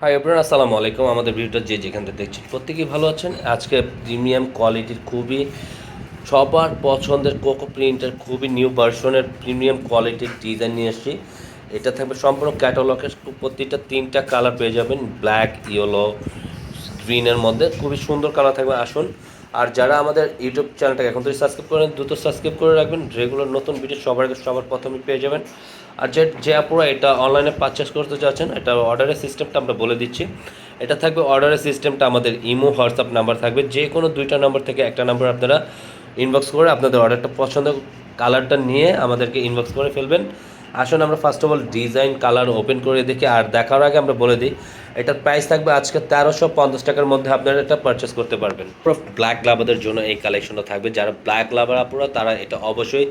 Hi everyone, আসসালামু আলাইকুম। আমাদের ভিডিওটা যে যেখান থেকে দেখছেন প্রত্যেকেই ভালো আছেন। আজকে প্রিমিয়াম কোয়ালিটির খুবই সবার পছন্দের কোকো প্রিন্টের খুবই নিউ ভার্সনের প্রিমিয়াম কোয়ালিটির ডিজাইন নিয়ে এসেছি। এটা থাকবে সম্পূর্ণ ক্যাটালগের, প্রতিটা 3টা কালার পেয়ে যাবেন, ব্ল্যাক, ইয়েলো, গ্রিনের মধ্যে খুবই সুন্দর কালার থাকবে। আসুন, আর যারা আমাদের ইউটিউব চ্যানেলটাকে এখন থেকে সাবস্ক্রাইব করেন, দ্রুত সাবস্ক্রাইব করে রাখবেন। রেগুলার নতুন ভিডিও সবার আগে সবার প্রথমে পেয়ে যাবেন। আর যে আপুরা এটা অনলাইনে পারচেস করতে চাচ্ছেন, এটা অর্ডারের সিস্টেমটা আমরা বলে দিচ্ছি। এটা থাকবে অর্ডারের সিস্টেমটা, আমাদের ইমো হোয়াটসঅ্যাপ নাম্বার থাকবে, যে কোনো 2টা নাম্বার থেকে একটা নাম্বার আপনারা ইনবক্স করে আপনাদের অর্ডারটা পছন্দ কালারটা নিয়ে আমাদেরকে ইনবক্স করে ফেলবেন। আসুন আমরা first of all design colour open করে দেখি, আর দেখার আগে আমরা বলে দিই এটার প্রাইস থাকবে আজকে 1350 টাকার মধ্যে আপনারা এটা পারচেস করতে পারবেন। ব্ল্যাক লাভারদের জন্য এই কালেকশনটা থাকবে। যারা ব্ল্যাক লাভার আপুরা তারা এটা অবশ্যই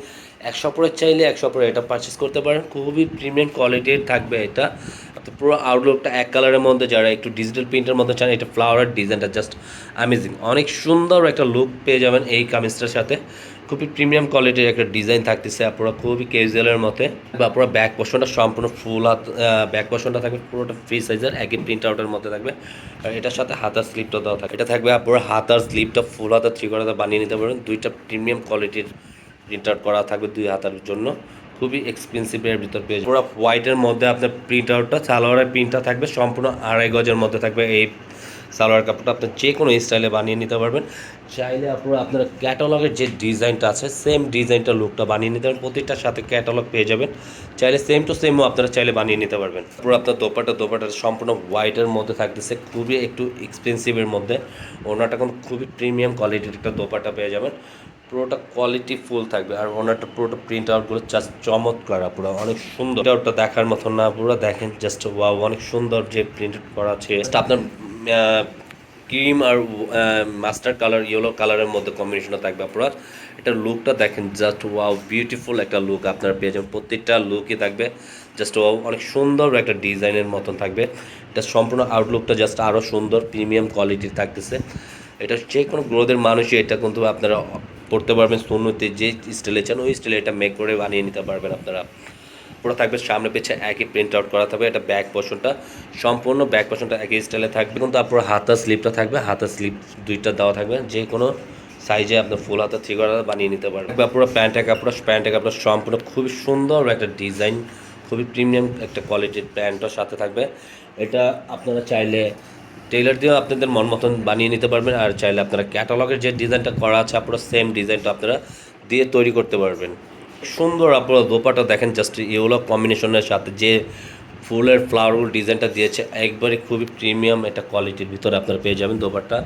100 পরে চাইলে 100 পরে এটা পারচেস করতে পারেন। খুবই প্রিমিয়াম কোয়ালিটির থাকবে এটা। পুরো আউটলুকটা এক কালারের মধ্যে, যারা একটু ডিজিটাল প্রিন্টের মধ্যে চান, এটা ফ্লাওয়ারের ডিজাইনটা জাস্ট অ্যামেজিং, অনেক সুন্দর একটা লুক পেয়ে যাবেন এই কামিজটার সাথে। খুবই প্রিমিয়াম কোয়ালিটির একটা ডিজাইন থাকতেছে আপনারা, খুবই ক্যাজুয়ালের মতে। বা পুরো ব্যাক পোর্শনটা সম্পূর্ণ ফুল হাত, ব্যাক পোর্শনটা থাকবে পুরোটা ফ্রি সাইজের, একই প্রিন্ট আউটের মধ্যে থাকবে। আর এটার সাথে হাতার স্লিপটা দেওয়া থাকে। এটা থাকবে পুরো হাতার স্লিপটা ফুল হাতার 3/4 বানিয়ে নিতে পারবেন। 2টা প্রিমিয়াম কোয়ালিটির প্রিন্ট আউট করা থাকবে 2 হাতার জন্য, খুবই এক্সপেন্সিভের ভিতর পেয়ে পুরো হোয়াইটের মধ্যে আপনার প্রিন্ট আউটটা, সালোয়ারের প্রিন্টটা থাকবে সম্পূর্ণ 2.5 গজের মধ্যে থাকবে। এই সালোয়ার কাপড়টা আপনার যে কোনো স্টাইলে বানিয়ে নিতে পারবেন। চাইলে আপনারা ক্যাটালগের যে ডিজাইনটা আছে সেম ডিজাইনটা লুকটা বানিয়ে নিতে পারবেন। প্রতিটার সাথে ক্যাটালগ পেয়ে যাবেন, চাইলে সেম টু সেমও আপনারা চাইলে বানিয়ে নিতে পারবেন। পুরো আপনার দোপাটা সম্পূর্ণ হোয়াইটের মধ্যে থাকতেছে, খুবই একটু এক্সপেন্সিভের মধ্যে। ওনাটা কিন্তু খুবই প্রিমিয়াম কোয়ালিটির একটা দোপাটা পেয়ে যাবেন। পুরোটা কোয়ালিটি ফুল থাকবে, আর ওনারটা পুরোটা প্রিন্ট আউটগুলো জাস্ট চমৎকার, পুরো অনেক সুন্দর। আউটটা দেখার মতন না, পুরো দেখেন জাস্ট ওয়াও, অনেক সুন্দর যে প্রিন্ট করা আছে। আপনার ক্রিম আর মাস্টার কালার, ইয়েলো কালারের মধ্যে কম্বিনেশনটা থাকবে আপনার। এটার লুকটা দেখেন জাস্ট ওয়াও, বিউটিফুল একটা লুক আপনার পেয়ে যাবেন। প্রত্যেকটা লুকই থাকবে জাস্ট ওয়াও, অনেক সুন্দর একটা ডিজাইনের মতন থাকবে। এটা সম্পূর্ণ আউটলুকটা জাস্ট আরও সুন্দর প্রিমিয়াম কোয়ালিটির থাকতেছে। এটা যে কোনো গ্রোদের মানুষই এটা কিন্তু আপনারা পড়তে পারবেন। সুন্নতে যে স্টাইলে চান ওই স্টাইলে এটা মেক করে বানিয়ে নিতে পারবেন আপনারা। পুরো থাকবে সামনে পিছে একই প্রিন্ট আউট করা থাকবে। এটা ব্যাক পোর্শনটা সম্পূর্ণ ব্যাক পোর্শনটা একই স্টাইলে থাকবে, কিন্তু আপনার হাতার স্লিপটা থাকবে, হাতার স্লিপ 2টা দেওয়া থাকবে, যে কোনো সাইজে আপনার ফুল হাতা 3/4 বানিয়ে নিতে পারবেন। পুরো প্যান্টের কাপড় সম্পূর্ণ খুবই সুন্দর একটা ডিজাইন, খুবই প্রিমিয়াম একটা কোয়ালিটির প্যান্টও সাথে থাকবে। এটা আপনারা চাইলে টেইলার দিয়েও আপনাদের মন মতন বানিয়ে নিতে পারবেন, আর চাইলে আপনারা ক্যাটালগের যে ডিজাইনটা করা আছে আপনারা সেম ডিজাইনটা আপনারা দিয়ে তৈরি করতে পারবেন। সুন্দর আপনারা দোপাটা দেখেন জাস্ট ইয়েলো কম্বিনেশনের সাথে যে ফুলের ফ্লাওয়ারগুলো ডিজাইনটা দিয়েছে, একবারে খুবই প্রিমিয়াম একটা কোয়ালিটির ভিতরে আপনারা পেয়ে যাবেন দোপাট্টা।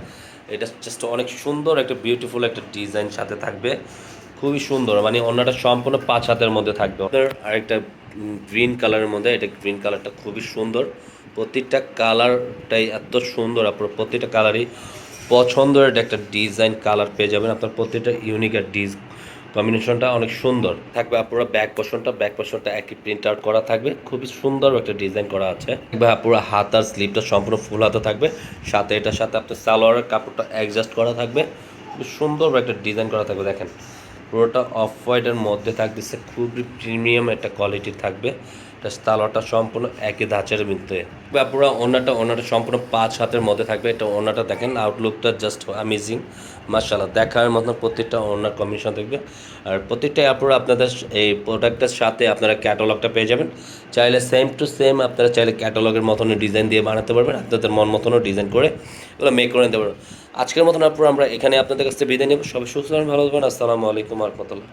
এটা জাস্ট অনেক সুন্দর একটা বিউটিফুল একটা ডিজাইন সাথে থাকবে, খুবই সুন্দর। মানে অন্যটা সম্পূর্ণ 5 হাতের মধ্যে থাকবে। আপনার আরেকটা গ্রিন কালারের মধ্যে, এটা গ্রিন কালারটা খুবই সুন্দর। প্রত্যেকটা কালারটাই এত সুন্দর, আপনার প্রত্যেকটা কালারই পছন্দের একটা ডিজাইন কালার পেয়ে যাবেন। আপনার প্রত্যেকটা ইউনিক আর কম্বিনেশনটা অনেক সুন্দর থাকবে। আপনারা ব্যাক পোর্শনটা একই প্রিন্ট আউট করা থাকবে, খুবই সুন্দর একটা ডিজাইন করা আছে। পুরো হাতার স্লিপটা সম্পূর্ণ ফুল হাতা থাকবে, সাথে এটার সাথে আপনার সালোয়ারের কাপড়টা অ্যাডজাস্ট করা থাকবে, খুব সুন্দর একটা ডিজাইন করা থাকবে। দেখেন পুরোটা অফ হোয়াইটের মধ্যে থাকতেছে, খুবই প্রিমিয়াম একটা কোয়ালিটি থাকবে। এটা সালোয়ারটা সম্পূর্ণ একই ধাঁচের মধ্যে। পুরো ওনাটা সম্পূর্ণ 5 হাতের মধ্যে থাকবে। এটা ওনাটা দেখেন আউটলুকটা জাস্ট অ্যামেজিং, মাশাআল্লাহ, দেখার মতন প্রত্যেকটা ওনার কম্বিনেশন থাকবে। আর প্রত্যেকটাই আপনারা আপনাদের এই প্রোডাক্টের সাথে আপনারা ক্যাটালগটা পেয়ে যাবেন। চাইলে সেম টু সেম আপনারা চাইলে ক্যাটালগের মতনই ডিজাইন দিয়ে বানাতে পারবেন, আপনাদের মন মতনও ডিজাইন করে এগুলো মেক করে নিতে পারবেন। আজকের মতন আমরা এখানে আপনাদের কাছ থেকে বিদায় নেব। সবাই সুস্থ ভালো থাকবেন। আসসালামু আলাইকুম ওয়া রাহমাতুল্লাহ।